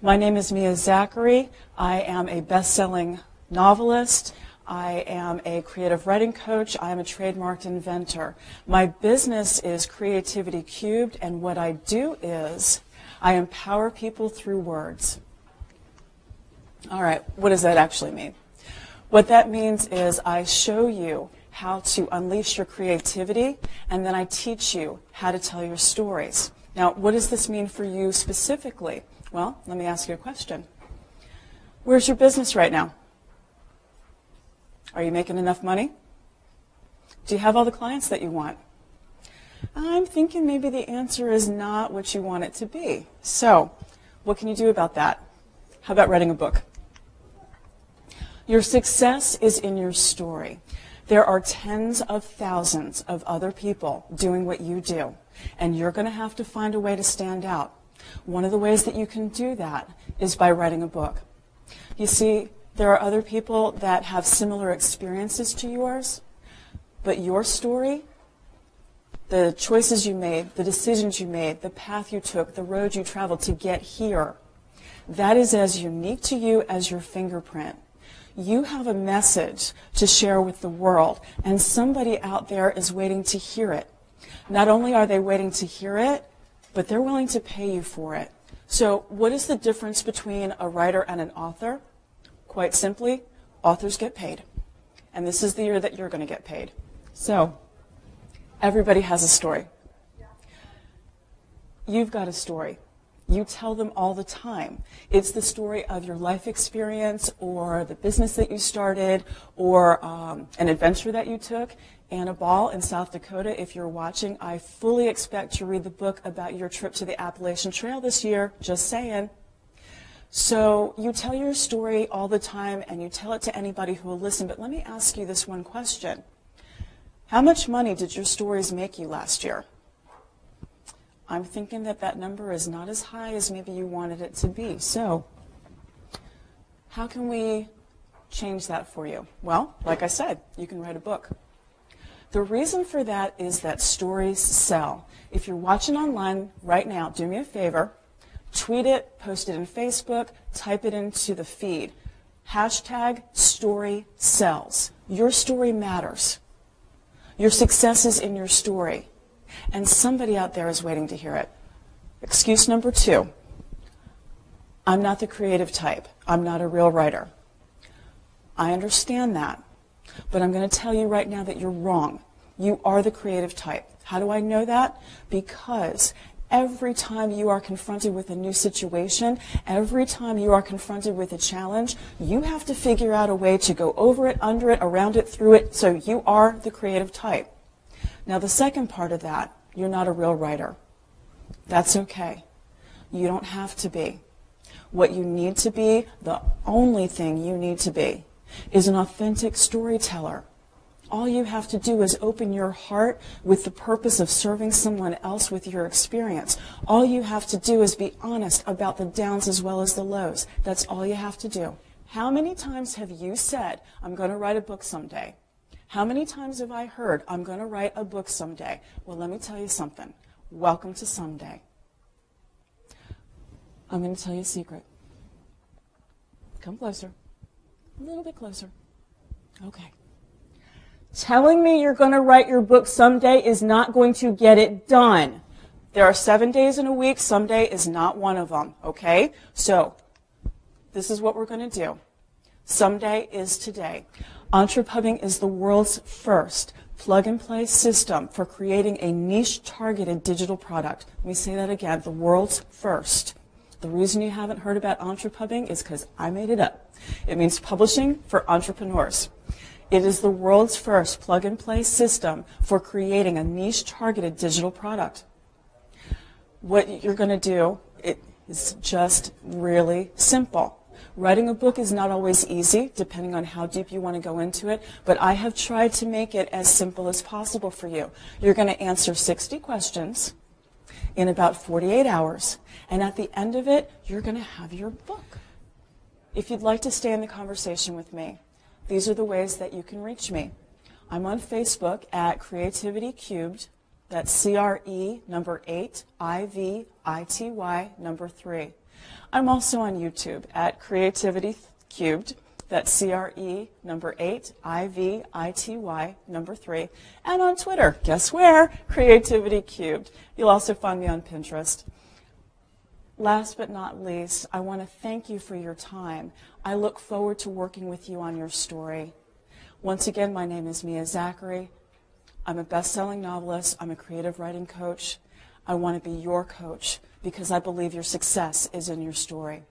My name is Mika Zachary. I am a best-selling novelist. I am a creative writing coach. I am a trademarked inventor. My business is Creativity Cubed, and what I do is I empower people through words. All right, what does that actually mean? What that means is I show you how to unleash your creativity, and then I teach you how to tell your stories. Now, what does this mean for you specifically? Well, let me ask you a question. Where's your business right now? Are you making enough money? Do you have all the clients that you want? I'm thinking maybe the answer is not what you want it to be. So, what can you do about that? How about writing a book? Your success is in your story. There are tens of thousands of other people doing what you do, and you're going to have to find a way to stand out. One of the ways that you can do that is by writing a book. You see, there are other people that have similar experiences to yours, but your story, the choices you made, the decisions you made, the path you took, the road you traveled to get here, that is as unique to you as your fingerprint. You have a message to share with the world, and somebody out there is waiting to hear it. Not only are they waiting to hear it, but they're willing to pay you for it. So what is the difference between a writer and an author? Quite simply, authors get paid. And this is the year that you're going to get paid. So everybody has a story. You've got a story. You tell them all the time. It's the story of your life experience or the business that you started or an adventure that you took. Anna Ball in South Dakota, if you're watching, I fully expect to read the book about your trip to the Appalachian Trail this year, just saying. So you tell your story all the time and you tell it to anybody who will listen, but let me ask you this one question. How much money did your stories make you last year? I'm thinking that that number is not as high as maybe you wanted it to be. So how can we change that for you? Well, like I said, you can write a book. The reason for that is that stories sell. If you're watching online right now, do me a favor, tweet it, post it in Facebook, type it into the feed. Hashtag story sells. Your story matters. Your success is in your story. And somebody out there is waiting to hear it. Excuse number 2. I'm not the creative type. I'm not a real writer. I understand that. But I'm going to tell you right now that you're wrong. You are the creative type. How do I know that? Because every time you are confronted with a new situation, every time you are confronted with a challenge, you have to figure out a way to go over it, under it, around it, through it, so you are the creative type. Now, the second part of that, you're not a real writer. That's okay. You don't have to be. What you need to be, the only thing you need to be, is an authentic storyteller. All you have to do is open your heart with the purpose of serving someone else with your experience. All you have to do is be honest about the downs as well as the lows. That's all you have to do. How many times have you said, I'm going to write a book someday? How many times have I heard, I'm going to write a book someday? Well, let me tell you something. Welcome to someday. I'm going to tell you a secret. Come closer. A little bit closer. Okay. Telling me you're going to write your book someday is not going to get it done. There are 7 days in a week. Someday is not one of them. Okay? So, this is what we're going to do. Someday is today. EntrePubbing is the world's first plug-and-play system for creating a niche-targeted digital product. Let me say that again, the world's first. The reason you haven't heard about EntrePubbing is because I made it up. It means publishing for entrepreneurs. It is the world's first plug-and-play system for creating a niche-targeted digital product. What you're going to do, it is just really simple. Writing a book is not always easy, depending on how deep you want to go into it, but I have tried to make it as simple as possible for you. You're going to answer 60 questions in about 48 hours, and at the end of it, you're going to have your book. If you'd like to stay in the conversation with me, these are the ways that you can reach me. I'm on Facebook at Creativity Cubed. That's CRE number 8, IVITY number 3. I'm also on YouTube at Creativity Cubed. That's CRE number 8, IVITY number 3. And on Twitter, guess where? Creativity Cubed. You'll also find me on Pinterest. Last but not least, I want to thank you for your time. I look forward to working with you on your story. Once again, my name is Mika Zachary. I'm a best-selling novelist. I'm a creative writing coach. I want to be your coach because I believe your success is in your story.